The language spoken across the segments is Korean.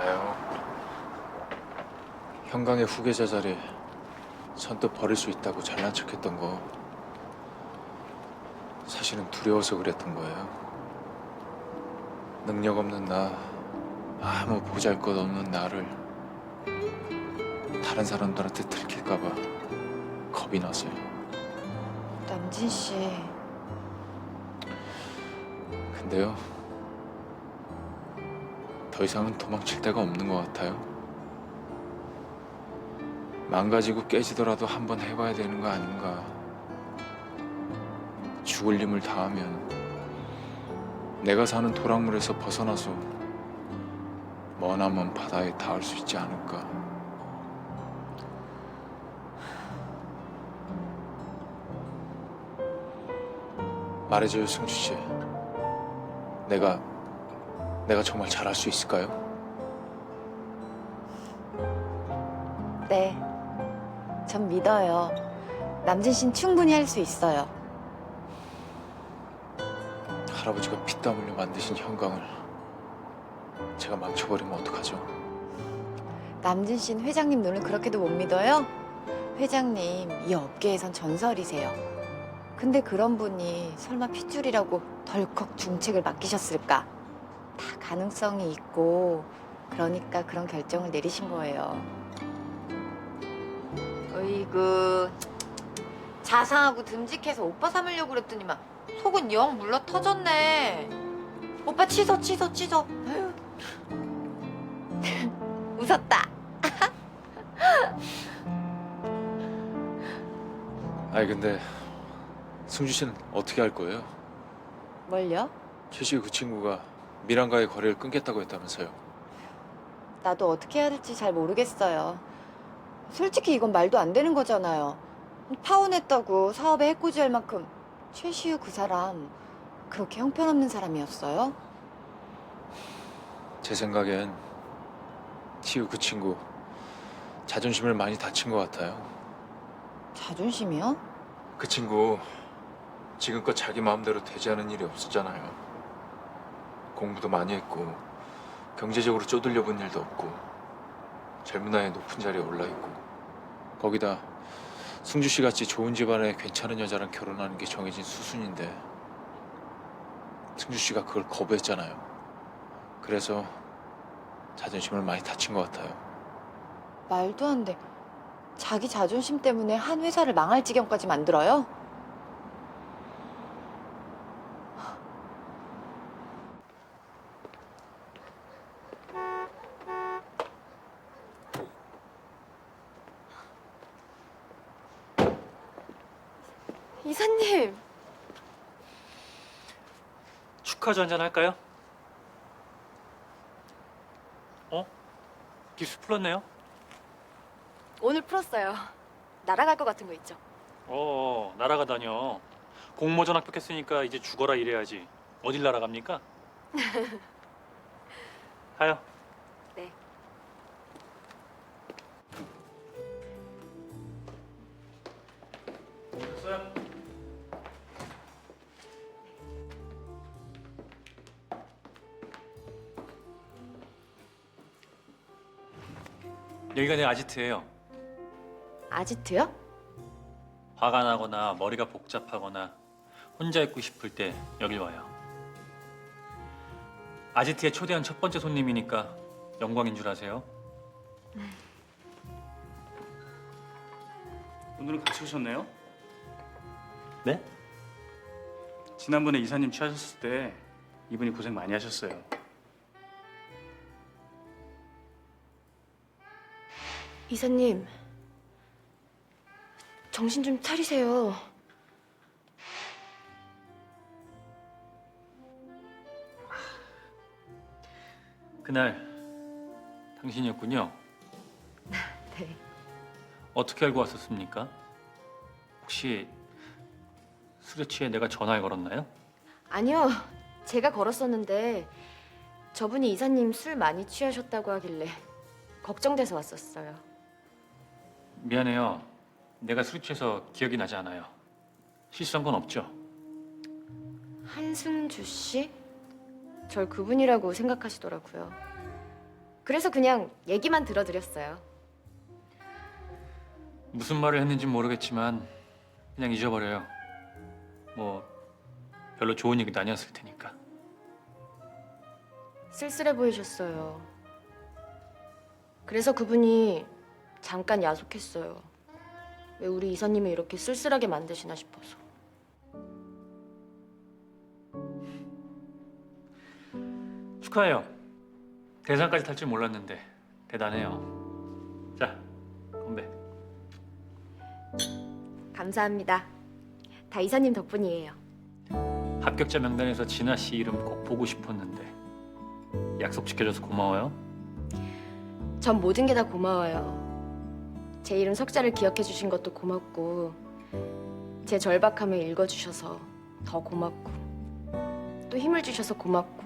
나요. 형광의 후계자 자리 선뜻 버릴 수 있다고 잘난 척했던 거 사실은 두려워서 그랬던 거예요. 능력 없는 나, 아무 보잘것없는 나를 다른 사람들한테 들킬까 봐 겁이 나서요. 남진 씨, 근데요, 더 이상은 도망칠 데가 없는 것 같아요. 망가지고 깨지더라도 한번 해봐야 되는 거 아닌가. 죽을 힘을 다하면 내가 사는 도랑물에서 벗어나서 머나먼 바다에 닿을 수 있지 않을까. 말해줘요, 승주 씨. 내가 정말 잘할 수 있을까요? 네, 전 믿어요. 남진 씨는 충분히 할 수 있어요. 할아버지가 피땀 흘려 만드신 형광을 제가 망쳐버리면 어떡하죠? 남진 씨는 회장님 눈을 그렇게도 못 믿어요? 회장님, 이 업계에선 전설이세요. 근데 그런 분이 설마 핏줄이라고 덜컥 중책을 맡기셨을까? 다 가능성이 있고, 그러니까 그런 결정을 내리신 거예요. 어이구, 자상하고 듬직해서 오빠 삼으려고 그랬더니만 속은 영 물러 터졌네. 오빠 취소. 아유. 웃었다. 아니 근데 승주 씨는 어떻게 할 거예요? 뭘요? 최씨 그 친구가 미란과의 거래를 끊겠다고 했다면서요. 나도 어떻게 해야 될지 잘 모르겠어요. 솔직히 이건 말도 안 되는 거잖아요. 파혼했다고 사업에 해코지할 만큼 최시우 그 사람 그렇게 형편없는 사람이었어요? 제 생각엔 치우 그 친구 자존심을 많이 다친 것 같아요. 자존심이요? 그 친구 지금껏 자기 마음대로 되지 않은 일이 없었잖아요. 공부도 많이 했고 경제적으로 쪼들려 본 일도 없고 젊은 나이에 높은 자리에 올라 있고 거기다 승주 씨 같이 좋은 집안에 괜찮은 여자랑 결혼하는 게 정해진 수순인데 승주 씨가 그걸 거부했잖아요. 그래서 자존심을 많이 다친 것 같아요. 말도 안 돼. 자기 자존심 때문에 한 회사를 망할 지경까지 만들어요? 이사님! 축하주 한잔 할까요? 기수 풀었네요? 오늘 풀었어요. 날아갈 것 같은 거 있죠? 날아가다녀. 공모전 합격했으니까 이제 죽어라 이래야지. 어딜 날아갑니까? 가요. 네. 됐어요? 여기가 내 아지트예요. 아지트요? 화가 나거나 머리가 복잡하거나 혼자 있고 싶을 때 여길 와요. 아지트에 초대한 첫 번째 손님이니까 영광인 줄 아세요? 오늘은 같이 오셨네요? 네? 지난번에 이사님 취하셨을 때 이분이 고생 많이 하셨어요. 이사님, 정신 좀 차리세요. 그날 당신이었군요. 네. 어떻게 알고 왔었습니까? 혹시 술에 취해 내가 전화를 걸었나요? 아니요, 제가 걸었었는데 저분이 이사님 술 많이 취하셨다고 하길래 걱정돼서 왔었어요. 미안해요. 내가 술이 취해서 기억이 나지 않아요. 실수한 건 없죠? 한승주 씨? 절 그분이라고 생각하시더라고요. 그래서 그냥 얘기만 들어드렸어요. 무슨 말을 했는지 모르겠지만 그냥 잊어버려요. 뭐 별로 좋은 얘기도 아니었을 테니까. 쓸쓸해 보이셨어요. 그래서 그분이 잠깐 야속했어요. 왜 우리 이사님을 이렇게 쓸쓸하게 만드시나 싶어서. 축하해요. 대상까지 탈 줄 몰랐는데 대단해요. 자, 건배. 감사합니다. 다 이사님 덕분이에요. 합격자 명단에서 진아 씨 이름 꼭 보고 싶었는데 약속 지켜줘서 고마워요. 전 모든 게 다 고마워요. 제 이름 석자를 기억해 주신 것도 고맙고 제 절박함을 읽어주셔서 더 고맙고 또 힘을 주셔서 고맙고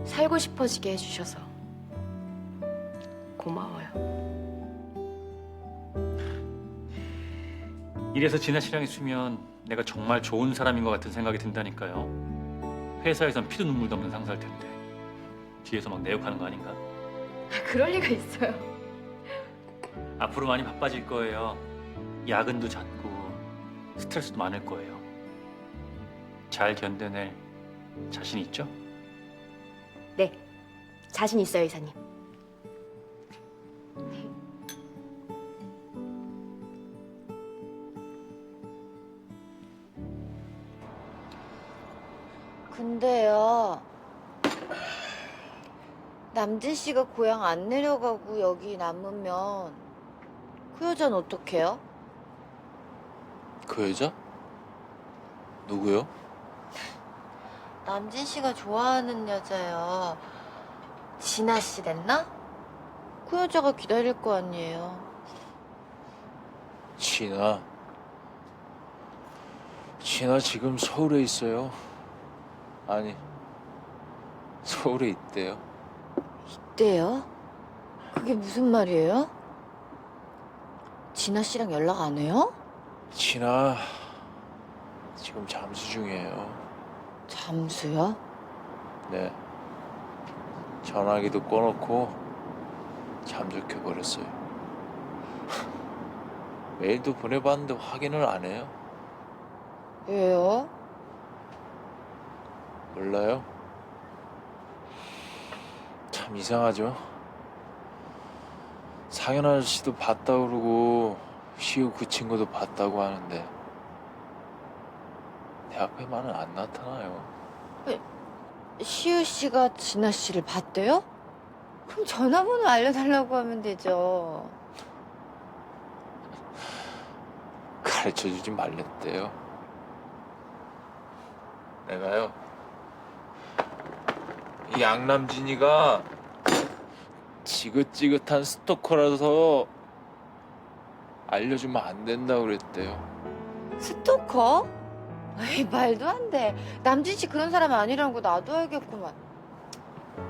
살고 싶어지게 해주셔서 고마워요. 이래서 진아 씨랑 있으면 내가 정말 좋은 사람인 것 같은 생각이 든다니까요. 회사에선 피도 눈물도 없는 상사일 텐데 뒤에서 막 내 욕하는 거 아닌가? 그럴 리가 있어요. 앞으로 많이 바빠질 거예요. 야근도 잦고 스트레스도 많을 거예요. 잘 견뎌낼 자신 있죠? 네, 자신 있어요, 이사님. 근데요. 남진 씨가 고향 안 내려가고 여기 남으면 그 여자는 어떡해요? 그 여자? 누구요? 남진 씨가 좋아하는 여자요. 진아 씨랬나? 그 여자가 기다릴 거 아니에요. 진아. 진아 지금 서울에 있어요. 아니, 서울에 있대요. 이때요? 그게 무슨 말이에요? 진아 씨랑 연락 안 해요? 진아 지금 잠수 중이에요. 잠수요? 네. 전화기도 꺼놓고 잠적해 버렸어요. 메일도 보내봤는데 확인을 안 해요. 왜요? 몰라요? 참 이상하죠? 상현 아저씨도 봤다 그러고 시우 그 친구도 봤다고 하는데 내 앞에만은 안 나타나요. 시우 씨가 진아 씨를 봤대요? 그럼 전화번호 알려달라고 하면 되죠. 가르쳐주지 말랬대요. 내가요, 이 양남진이가 지긋지긋한 스토커라서 알려주면 안 된다고 그랬대요. 스토커? 에이, 말도 안 돼. 남진 씨 그런 사람이 아니라는 거 나도 알겠구만.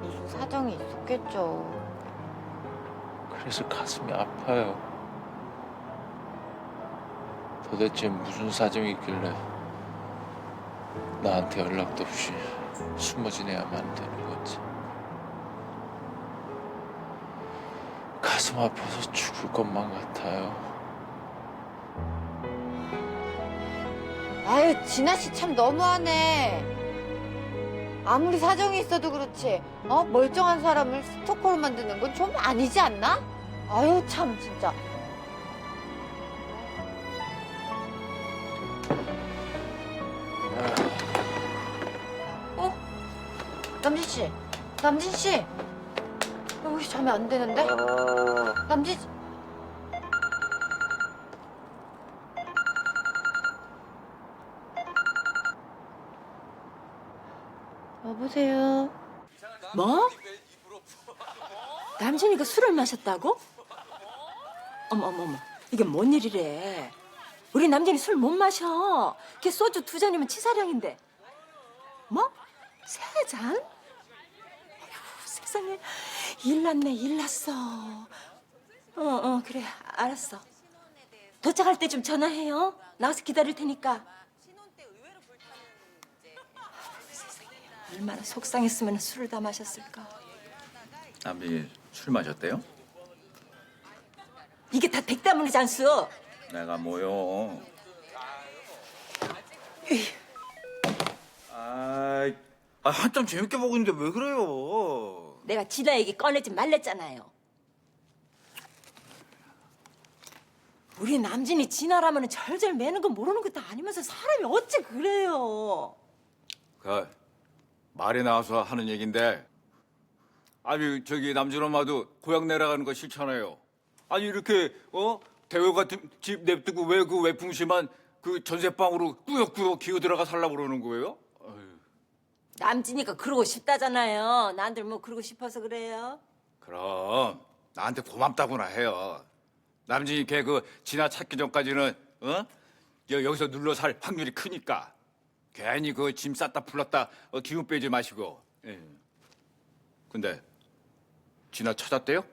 무슨 사정이 있었겠죠. 그래서 가슴이 아파요. 도대체 무슨 사정이 있길래 나한테 연락도 없이 숨어 지내야만 되는 건지. 가슴 아파서 죽을 것만 같아요. 아유, 진아 씨 참 너무하네. 아무리 사정이 있어도 그렇지, 멀쩡한 사람을 스토커로 만드는 건 좀 아니지 않나? 아유, 참, 진짜. 남진 씨, 남진 씨. 여기 자면 안 되는데? 남진 씨. 여보세요. 뭐? 남진이가 술을 마셨다고? 어머, 이게 뭔 일이래? 우리 남진이 술 못 마셔. 걔 소주 2잔이면 치사량인데. 뭐? 3잔? 아이고, 세상에. 일 났네, 일 났어. 그래, 알았어. 도착할 때 좀 전화해요. 나가서 기다릴 테니까. 세상에, 얼마나 속상했으면 술을 다 마셨을까. 남편이 술 마셨대요? 이게 다 댁 때문이지 않소? 내가 뭐요? 한참 재밌게 보고 있는데 왜 그래요? 내가 진아 얘기 꺼내지 말랬잖아요. 우리 남진이 진아라면 절절 매는 거 모르는 것도 아니면서 사람이 어찌 그래요? 그 말이 나와서 하는 얘긴데, 아니 저기 남준 엄마도 고향 내려가는 거 싫잖아요. 아니 이렇게 대회 같은 집 냅두고 왜 그 외풍심한 그 전세방으로 꾸역꾸역 기어 들어가 살라고 그러는 거예요? 남진이가 그러고 싶다잖아요. 난들 뭐 그러고 싶어서 그래요? 그럼 나한테 고맙다고나 해요. 남진이 걔 그 진아 찾기 전까지는 여기서 눌러 살 확률이 크니까 괜히 그 짐 쌌다 풀렀다 기운 빼지 마시고. 예. 근데 진아 찾았대요?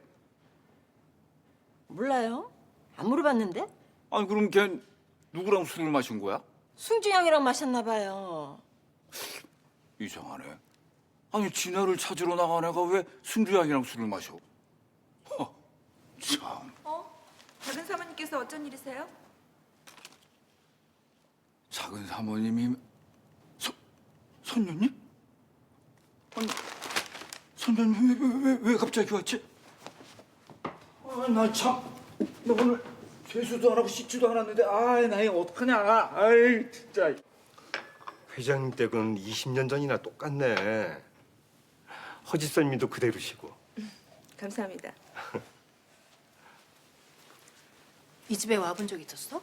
몰라요. 안 물어봤는데? 아니 그럼 걔 누구랑 술을 마신 거야? 승주양이랑 마셨나 봐요. 이상하네. 아니 진아를 찾으러 나간 애가 왜 승주양이랑 술을 마셔? 참. 작은 사모님께서 어쩐 일이세요? 작은 사모님이 선녀님? 아니 선녀님 왜 갑자기 왔지? 나 참, 나 오늘 세수도 안 하고 씻지도 않았는데 나 이거 어떡하냐? 아이 진짜. 회장님 댁은 20년 전이나 똑같네. 허지썰님도 그대로시고. 감사합니다. 이 집에 와본 적 있었어?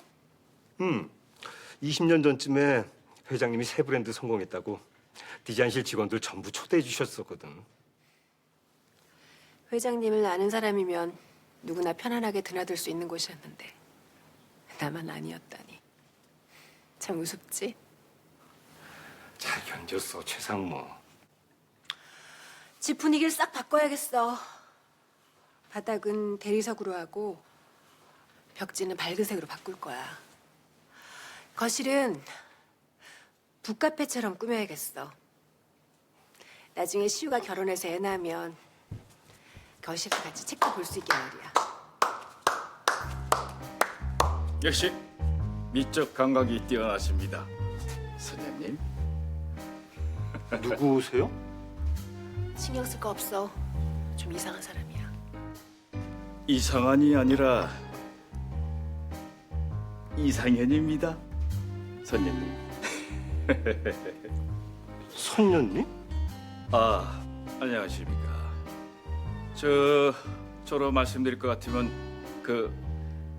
20년 전쯤에 회장님이 새 브랜드 성공했다고 디자인실 직원들 전부 초대해 주셨었거든. 회장님을 아는 사람이면 누구나 편안하게 드나들 수 있는 곳이었는데 나만 아니었다니. 참 우습지? 잘 견뎠어, 최상무. 집 분위기를 싹 바꿔야겠어. 바닥은 대리석으로 하고 벽지는 밝은색으로 바꿀 거야. 거실은 북카페처럼 꾸며야겠어. 나중에 시우가 결혼해서 애 낳으면 거실에서 같이 책도 볼 수 있게 말이야. 역시 미적 감각이 뛰어나십니다, 선녀님. 누구세요? 신경 쓸 거 없어. 좀 이상한 사람이야. 이상한이 아니라 이상현입니다, 선녀님. 선녀님? 안녕하십니까. 저로 말씀드릴 것 같으면 그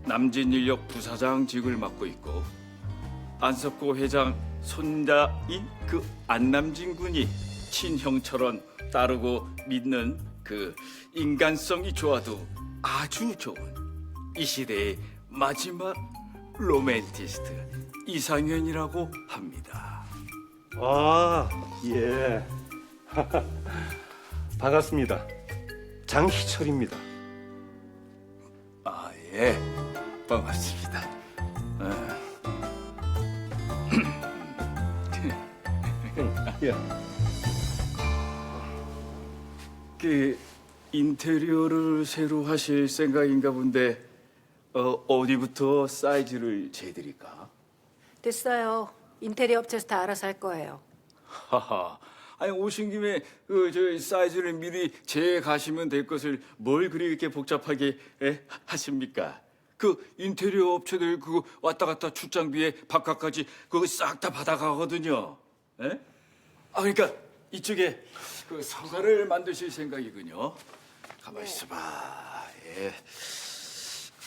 남진인력 부사장직을 맡고 있고 안석고 회장 손자인 그 안남진 군이 친형처럼 따르고 믿는 그 인간성이 좋아도 아주 좋은 이 시대의 마지막 로맨티스트 이상현이라고 합니다. 예. 반갑습니다. 장희철입니다. 예, 반갑습니다. 예. 그 인테리어를 새로 하실 생각인가 본데 어디부터 사이즈를 재드릴까? 됐어요. 인테리어 업체에서 다 알아서 할 거예요. 하하. 아니 오신 김에 저 사이즈를 미리 재 가시면 될 것을 뭘 그렇게 복잡하게 하십니까? 그 인테리어 업체들 그거 왔다 갔다 출장비에 바깥까지 그거 싹 다 받아가거든요. 예? 그러니까 이쪽에 그 상가를 만드실 생각이군요. 가만 있어봐. 예.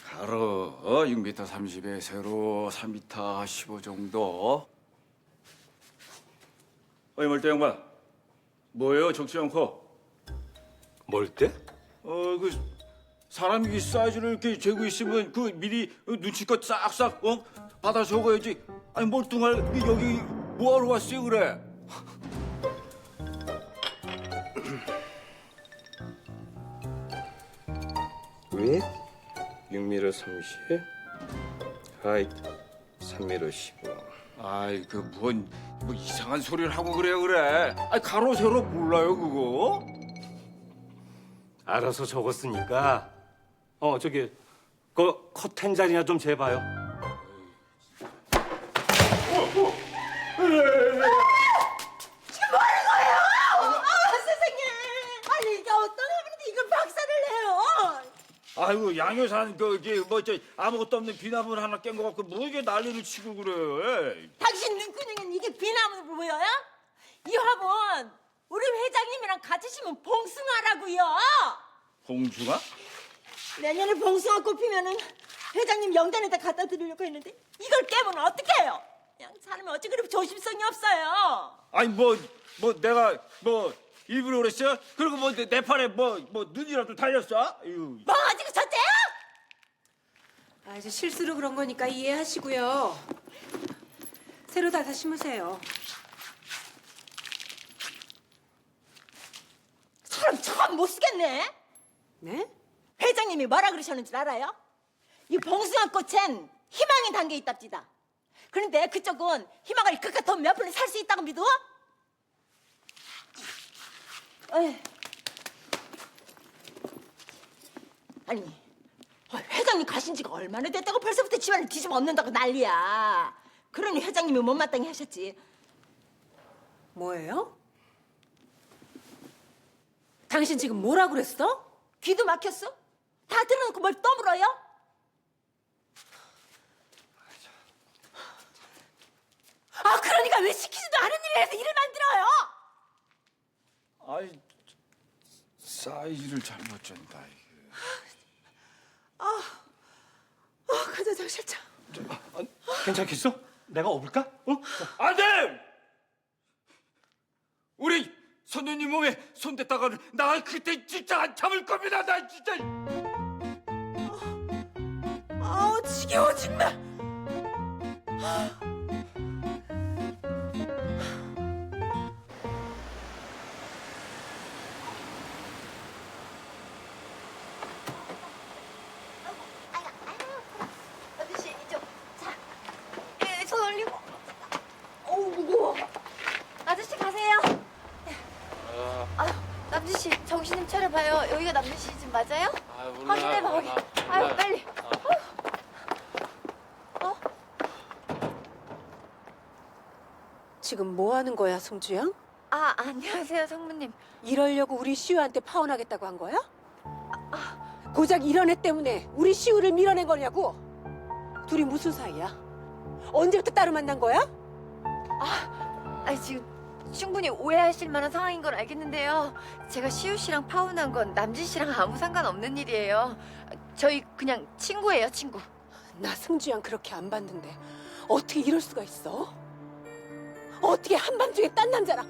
가로 6m 30에 세로 3m 15 정도. 어이 멀대 양반. 뭐예요 적지 않고? 뭘 때? 그 사람이 사이즈를 이렇게 재고 있으면 그 미리 눈치껏 싹싹 받아 적어야지. 아니 멀뚱할 여기 뭐하러 왔어요 그래? 위 6m 30, 하이 3m 15. 아이 뭐 이상한 소리를 하고 그래요 그래. 아니 가로 세로 몰라요 그거? 알아서 적었으니까 저기 그 커튼 자리나 좀 재봐요. 선생님, 아니 이게 어떤 애인데 이걸 박살을 내요? 아이고 양 여사는 뭐저 아무것도 없는 비나물 하나 깬 거 갖고 뭐 이게 난리를 치고 그래. 당신 눈구녕엔 이게 비나무로 보여요? 이 화분 우리 회장님이랑 같이 심은 봉숭아라고요. 봉숭아? 내년에 봉숭아 꽃피면은 회장님 영단에다 갖다 드리려고 했는데 이걸 깨면 어떡해요? 그냥 사람이 어찌 그렇게 조심성이 없어요. 아니 뭐 내가 뭐 일부러 그랬어? 그리고 뭐 내 팔에 뭐 눈이라도 달렸어? 아유. 뭐 아직 저때요? 아, 이제 실수로 그런 거니까 이해하시고요. 새로 다 심으세요. 사람 참 못 쓰겠네. 네? 회장님이 뭐라 그러셨는 줄 알아요? 이 봉숭아 꽃엔 희망이 담겨 있답니다. 그런데 그쪽은 희망을 그깟 돈 몇 푼에 살 수 있다고 믿어? 에이. 아니 회장님 가신 지가 얼마나 됐다고 벌써부터 집안을 뒤집어 엎는다고 난리야. 그러니 회장님이 못마땅히 하셨지. 뭐예요? 당신 지금 뭐라 그랬어? 귀도 막혔어? 다 들어놓고 뭘 떠물어요? 아 그러니까 왜 시키지도 않은 일을 해서 일을 만들어요? 아이 사이즈를 잘못 잰다 이게. 가자, 장 실장. 괜찮겠어? 내가 업을까? 안 돼! 우리 선녀님 몸에 손댔다가는 나 그때 진짜 안 참을 겁니다. 나 진짜. 아우 지겨워 정말. 아저씨 이쪽. 자, 손 올리고. 어우 무거워. 아저씨 가세요. 아유, 남진 씨 정신 좀 차려봐요. 여기가 남진 씨 집 맞아요? 확인해봐 거기. 아유 빨리. 지금 뭐 하는 거야, 성주양? 아 안녕하세요 성모님. 이러려고 우리 시우한테 파혼하겠다고 한 거야? 고작 이런 애 때문에 우리 시우를 밀어낸 거냐고? 둘이 무슨 사이야? 언제부터 따로 만난 거야? 아니 지금 충분히 오해하실 만한 상황인 건 알겠는데요. 제가 시우 씨랑 파혼한 건 남진 씨랑 아무 상관없는 일이에요. 저희 그냥 친구예요, 친구. 나 승주양 그렇게 안 봤는데 어떻게 이럴 수가 있어? 어떻게 한밤중에 딴 남자랑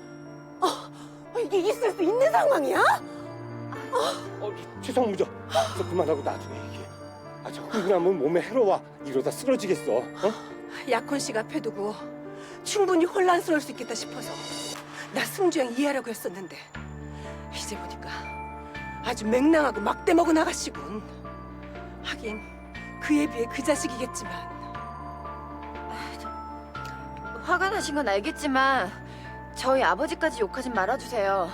이게 있을 수 있는 상황이야? 최성무저, 그만하고 나중에 얘기해. 저 흥분하면 몸에 해로워. 이러다 쓰러지겠어. 약혼 씨가 앞에 두고 충분히 혼란스러울 수 있겠다 싶어서 나 승주양 이해하려고 했었는데 이제 보니까 아주 맹랑하고 막대 먹은 아가씨군. 하긴 그에 비해 그 자식이겠지만 화가 나신 건 알겠지만 저희 아버지까지 욕하진 말아주세요.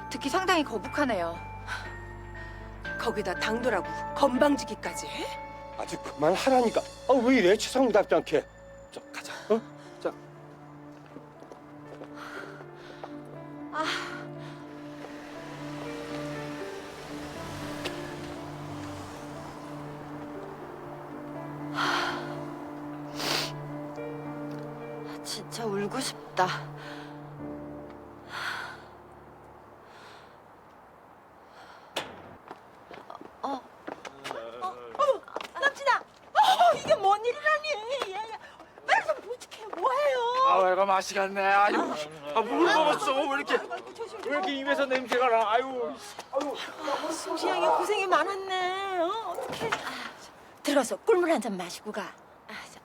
듣기 상당히 거북하네요. 거기다 당돌하고 건방지기까지 해? 아주 그만하라니까. 왜 이래? 최성무답지 않게. 자, 가자. 자. 진짜 울고 싶다. 남진아, 이게 뭔 일이라니? 얘, 빨리 좀 부축해. 뭐해요? 애가 맛이겠네. 아유, 물 먹었어. 왜 이렇게 입에서 냄새가 나? 아유. 승시양이 고생이 많았네. 어떡해. 들어가서 꿀물 한 잔 마시고 가.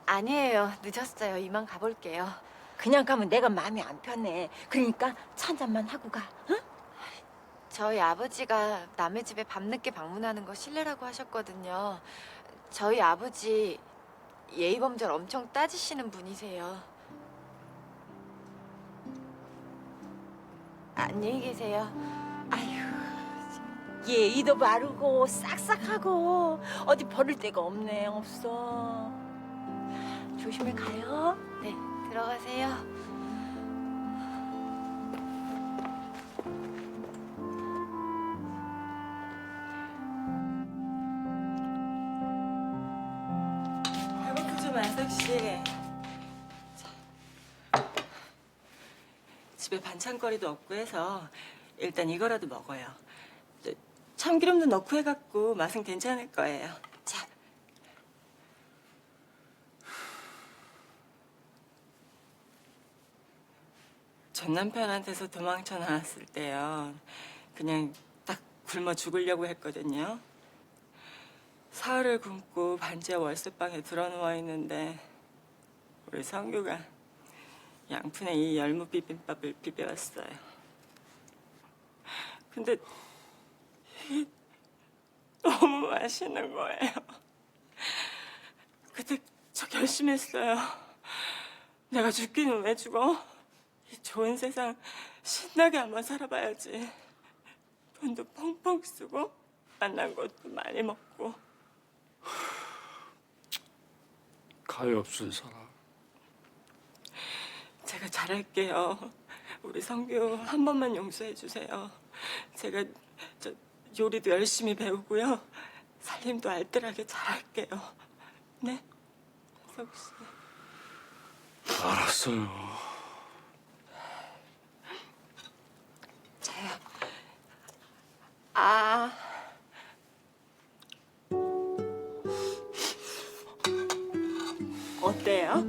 아니에요. 늦었어요. 이만 가볼게요. 그냥 가면 내가 마음이 안 편해. 그러니까 차 한 잔만 하고 가. 응? 저희 아버지가 남의 집에 밤늦게 방문하는 거 실례라고 하셨거든요. 저희 아버지 예의범절 엄청 따지시는 분이세요. 안녕히 계세요. 아휴, 이게 이도 바르고 싹싹하고 어디 버릴 데가 없네. 없어. 조심히 가요. 네, 들어가세요. 배고프죠, 만석 씨? 집에 반찬거리도 없고 해서 일단 이거라도 먹어요. 참기름도 넣고 해갖고 맛은 괜찮을 거예요. 자. 전 남편한테서 도망쳐 나왔을 때요. 그냥 딱 굶어 죽으려고 했거든요. 사흘을 굶고 반지하 월세방에 들어누워 있는데 우리 성규가 양푼에 이 열무 비빔밥을 비벼왔어요. 근데 이게 너무 맛있는 거예요. 그때 저 결심했어요. 내가 죽기는 왜 죽어? 이 좋은 세상 신나게 한번 살아봐야지. 돈도 펑펑 쓰고 만난 것도 많이 먹고. 가엾은 사람. 제가 잘할게요. 우리 성규 한 번만 용서해 주세요. 제가 저 요리도 열심히 배우고요. 살림도 알뜰하게 잘할게요. 네? 석 씨. 알았어요. 자요. 아. 어때요?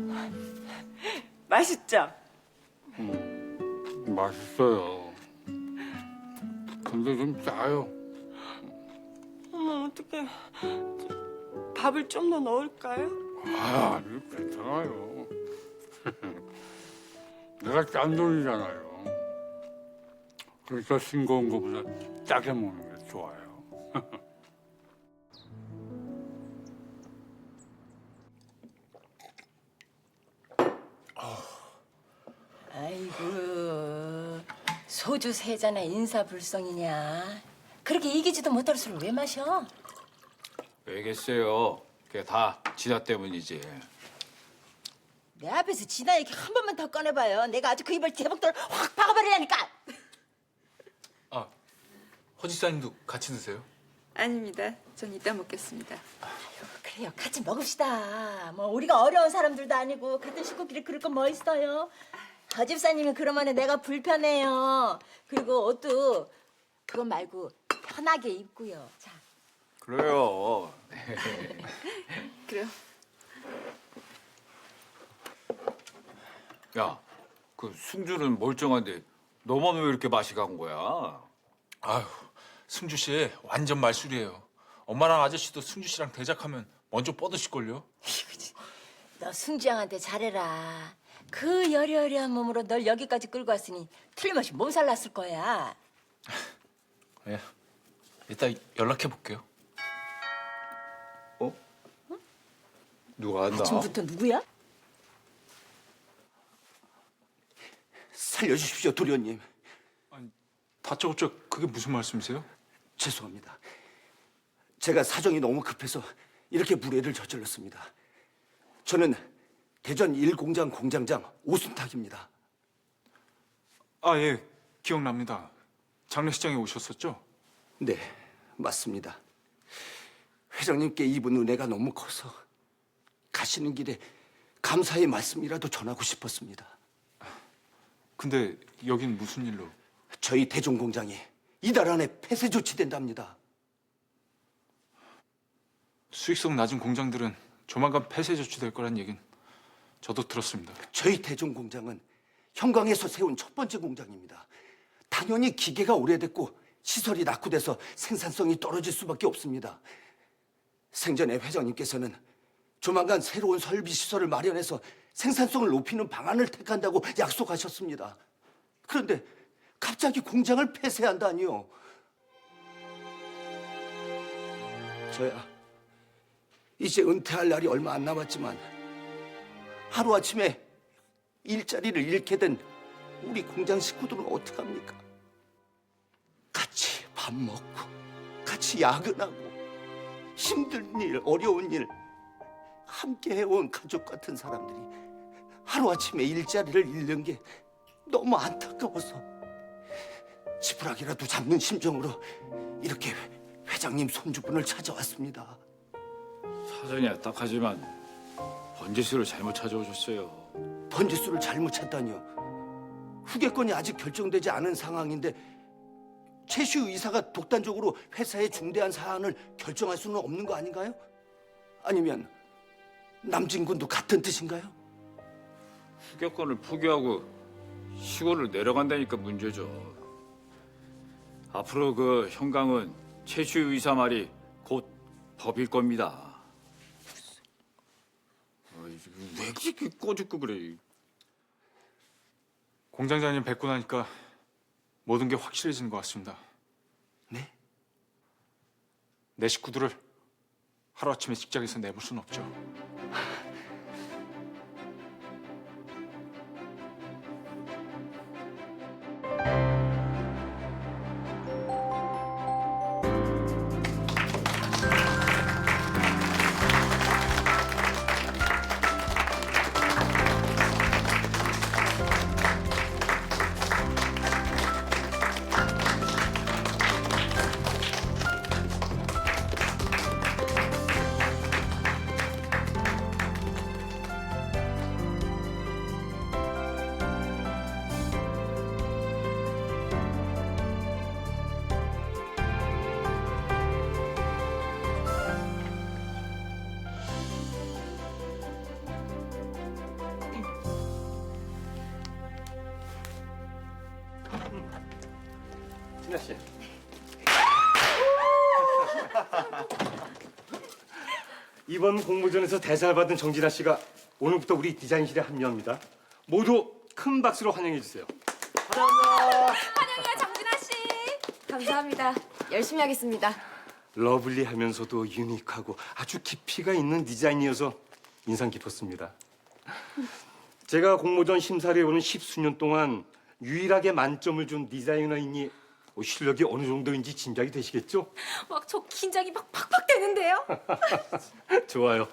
맛있죠? 맛있어요. 근데 좀 짜요. 어머, 어떡해. 밥을 좀 더 넣을까요? 아니, 괜찮아요. 내가 짠 돈이잖아요. 그러니까 싱거운 거보다 짜게 먹는 게 좋아요. 아이고, 소주 세 잔에 인사불성이냐. 그렇게 이기지도 못할 술을 왜 마셔? 왜겠어요? 그게 다 지나 때문이지. 내 앞에서 지나 얘기 한 번만 더 꺼내봐요. 내가 아주 그 입을 제복돌 확 박아버리라니까. 아, 허지사님도 같이 드세요? 아닙니다. 전 이따 먹겠습니다. 그래요, 같이 먹읍시다. 뭐 우리가 어려운 사람들도 아니고 같은 식구끼리 그럴 건 뭐 있어요? 저 집사님이 그러면 내가 불편해요. 그리고 옷도 그것 말고 편하게 입고요. 자. 그래요. 그래요. 야, 그 승주는 멀쩡한데 너만 왜 이렇게 맛이 간 거야? 아휴, 승주 씨 완전 말술이에요. 엄마랑 아저씨도 승주 씨랑 대작하면 먼저 뻗으실걸요? 너 승주양한테 잘해라. 그 여리여리한 몸으로 널 여기까지 끌고 왔으니 틀림없이 몸살 났을 거야. 예, 이따 연락해 볼게요. 누가 한다? 아침부터 누구야? 살려주십시오, 도련님. 다짜고짜 그게 무슨 말씀이세요? 죄송합니다. 제가 사정이 너무 급해서 이렇게 무례를 저질렀습니다. 저는 대전 1공장 공장장 오순탁입니다. 아, 예, 기억납니다. 장례식장에 오셨었죠? 네, 맞습니다. 회장님께 입은 은혜가 너무 커서 가시는 길에 감사의 말씀이라도 전하고 싶었습니다. 근데 여긴 무슨 일로? 저희 대전 공장이 이달 안에 폐쇄 조치된답니다. 수익성 낮은 공장들은 조만간 폐쇄 조치될 거란 얘긴 저도 들었습니다. 저희 대전 공장은 형광에서 세운 첫 번째 공장입니다. 당연히 기계가 오래됐고 시설이 낙후돼서 생산성이 떨어질 수밖에 없습니다. 생전에 회장님께서는 조만간 새로운 설비 시설을 마련해서 생산성을 높이는 방안을 택한다고 약속하셨습니다. 그런데 갑자기 공장을 폐쇄한다니요. 저야 이제 은퇴할 날이 얼마 안 남았지만 하루아침에 일자리를 잃게 된 우리 공장 식구들은 어떡합니까? 같이 밥 먹고 하루같이 야근하고 힘든 일, 어려운 일 함께 해온 가족 같은 사람들이 하루아침에 일자리를 잃는 게 너무 안타까워서 지푸라기라도 잡는 심정으로 이렇게 회장님 손주분을 찾아왔습니다. 사정이 답답하지만 번지수를 잘못 찾아오셨어요. 번지수를 잘못 찾다니요. 후계권이 아직 결정되지 않은 상황인데 최시우 이사가 독단적으로 회사의 중대한 사안을 결정할 수는 없는 거 아닌가요? 아니면 남진군도 같은 뜻인가요? 후계권을 포기하고 시골을 내려간다니까 문제죠. 앞으로 그 현강은 최시우 이사 말이 곧 법일 겁니다. 왜 이렇게 꼬집고 그래? 공장장님 뵙고 나니까 모든 게 확실해지는 것 같습니다. 네? 내 식구들을 하루아침에 직장에서 내볼 수는 없죠. 진아 씨. 이번 공모전에서 대상을 받은 정진아 씨가 오늘부터 우리 디자인실에 합류합니다. 모두 큰 박수로 환영해 주세요. 감사합니다. 열심히 하겠습니다. 러블리하면서도 유니크하고 아주 깊이가 있는 디자인이어서 인상 깊었습니다. 제가 공모전 심사를 해오는 10수년 동안 유일하게 만점을 준 디자이너이니 실력이 어느 정도인지 짐작이 되시겠죠? 막 저 긴장이 막 팍팍 되는데요. 좋아요.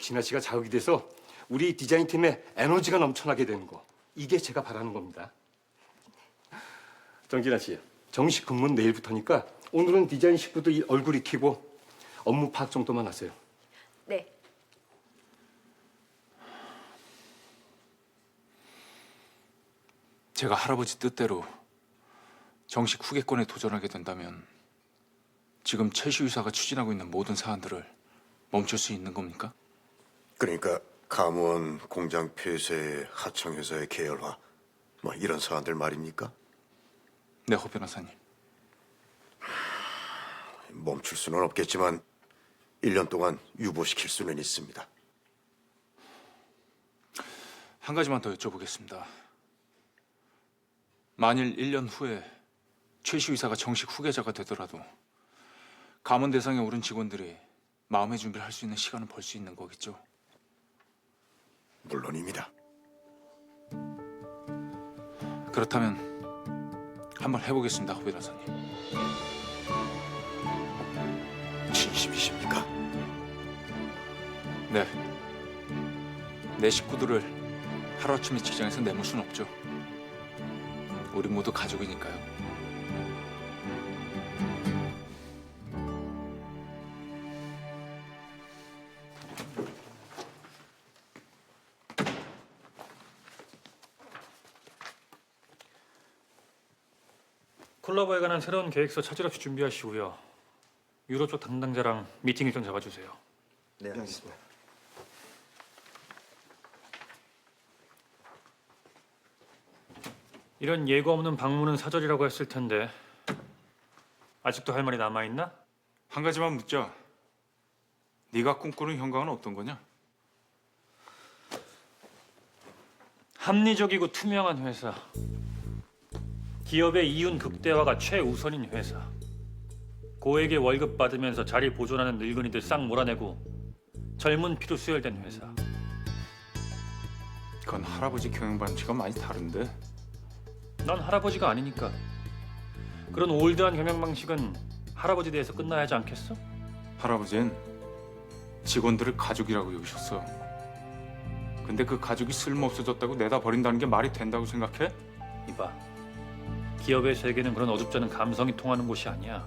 진아 씨가 자극이 돼서 우리 디자인팀에 에너지가 넘쳐나게 되는 거. 이게 제가 바라는 겁니다. 정진아 씨, 정식 근무는 내일부터니까 오늘은 디자인 식구도 얼굴 익히고 업무 파악 정도만 하세요. 네. 제가 할아버지 뜻대로 정식 후계권에 도전하게 된다면 지금 최시우 이사가 추진하고 있는 모든 사안들을 멈출 수 있는 겁니까? 그러니까 감원, 공장 폐쇄, 하청회사의 계열화 뭐 이런 사안들 말입니까? 네, 허 변호사님. 멈출 수는 없겠지만 1년 동안 유보시킬 수는 있습니다. 한 가지만 더 여쭤보겠습니다. 만일 1년 후에 최시우 이사가 정식 후계자가 되더라도 감원 대상에 오른 직원들이 마음의 준비를 할 수 있는 시간을 벌 수 있는 거겠죠? 물론입니다. 그렇다면 한번 해보겠습니다, 허 변호사님. 진심이십니까? 네. 내 식구들을 하루아침에 직장에서 내몰 순 없죠. 우리 모두 가족이니까요. 콜라보에 관한 새로운 계획서 차질 없이 준비하시고요. 유로 쪽 담당자랑 미팅 일정 잡아주세요. 네, 알겠습니다. 이런 예고 없는 방문은 사절이라고 했을 텐데 아직도 할 말이 남아있나? 한 가지만 묻자. 네가 꿈꾸는 현강은 어떤 거냐? 합리적이고 투명한 회사. 기업의 이윤 극대화가 최우선인 회사. 고액의 월급 받으면서 자리 보존하는 늙은이들 싹 몰아내고 젊은 피로 수혈된 회사. 그건 할아버지 경영 방식과 많이 다른데. 난 할아버지가 아니니까. 그런 올드한 경영 방식은 할아버지 대해서 끝나야 하지 않겠어? 할아버지는 직원들을 가족이라고 여기셨어. 근데 그 가족이 쓸모없어졌다고 내다 버린다는 게 말이 된다고 생각해? 이봐, 기업의 세계는 그런 어줍잖은 감성이 통하는 곳이 아니야.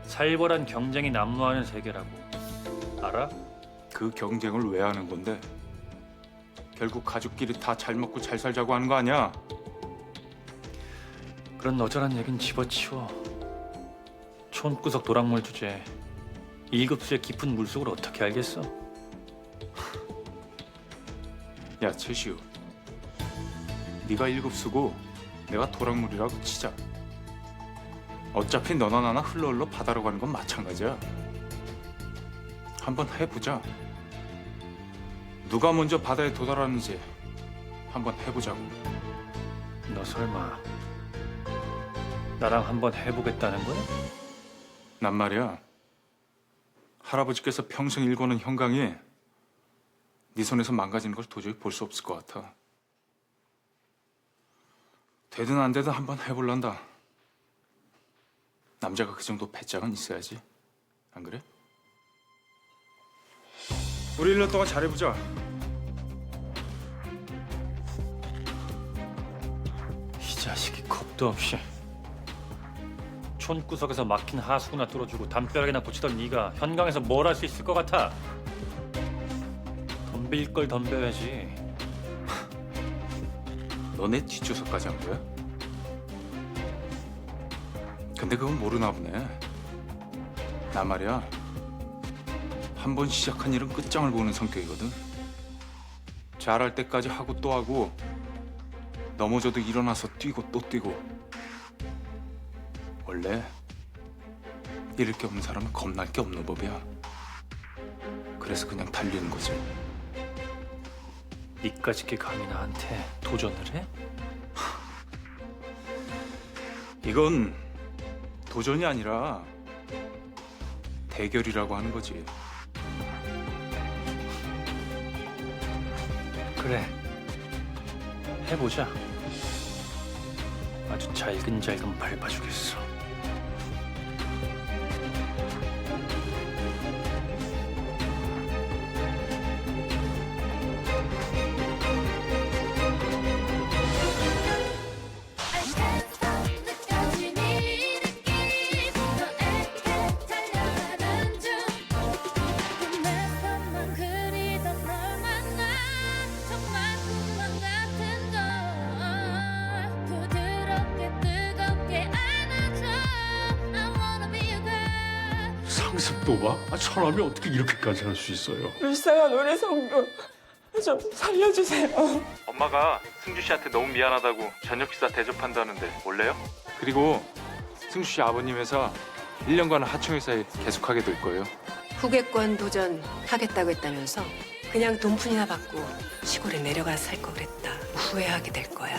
살벌한 경쟁이 난무하는 세계라고. 알아? 그 경쟁을 왜 하는 건데? 결국 가족끼리 다 잘 먹고 잘 살자고 하는 거 아니야? 그런 너절한 얘긴 집어치워. 촌구석 도랑물 주제 1급수의 깊은 물속을 어떻게 알겠어? 야, 최시우. 네가 1급 쓰고 내가 도랑물이라고 치자. 어차피 너나 나나 흘러 바다로 가는 건 마찬가지야. 한번 해보자. 누가 먼저 바다에 도달하는지 한번 해보자고. 너 설마 나랑 한번 해보겠다는 거야? 난 말이야. 할아버지께서 평생 일궈낸 형강이 네 손에서 망가지는 걸 도저히 볼 수 없을 것 같아. 되든 안 되든 한번 해볼란다. 남자가 그 정도 배짱은 있어야지. 안 그래? 우리 1년 동안 잘해보자. 이 자식이 겁도 없이. 촌구석에서 막힌 하수구나 뚫어주고 담벼락이나 고치던 네가 현강에서 뭘 할 수 있을 것 같아? 덤빌 걸 덤벼야지. 너네 뒷조사까지 한 거야? 근데 그건 모르나 보네. 나 말이야. 한 번 시작한 일은 끝장을 보는 성격이거든. 잘할 때까지 하고 또 하고, 넘어져도 일어나서 뛰고 또 뛰고. 원래 잃을 게 없는 사람은 겁날 게 없는 법이야. 그래서 그냥 달리는 거지. 니까짓게 감히 나한테 도전을 해? 이건 도전이 아니라 대결이라고 하는 거지. 그래, 해보자. 아주 잘근잘근 밟아주겠어. 상습도 봐? 사람이 어떻게 이렇게까지 할 수 있어요? 불쌍한 우리 성도 좀 살려주세요. 엄마가 승주 씨한테 너무 미안하다고 저녁 식사 대접한다는데 올래요? 그리고 승주 씨 아버님 회사 1년간 하청회사에 계속하게 될 거예요. 후계권 도전 하겠다고 했다면서 그냥 돈푼이나 받고 시골에 내려가 살 거 그랬다. 후회하게 될 거야.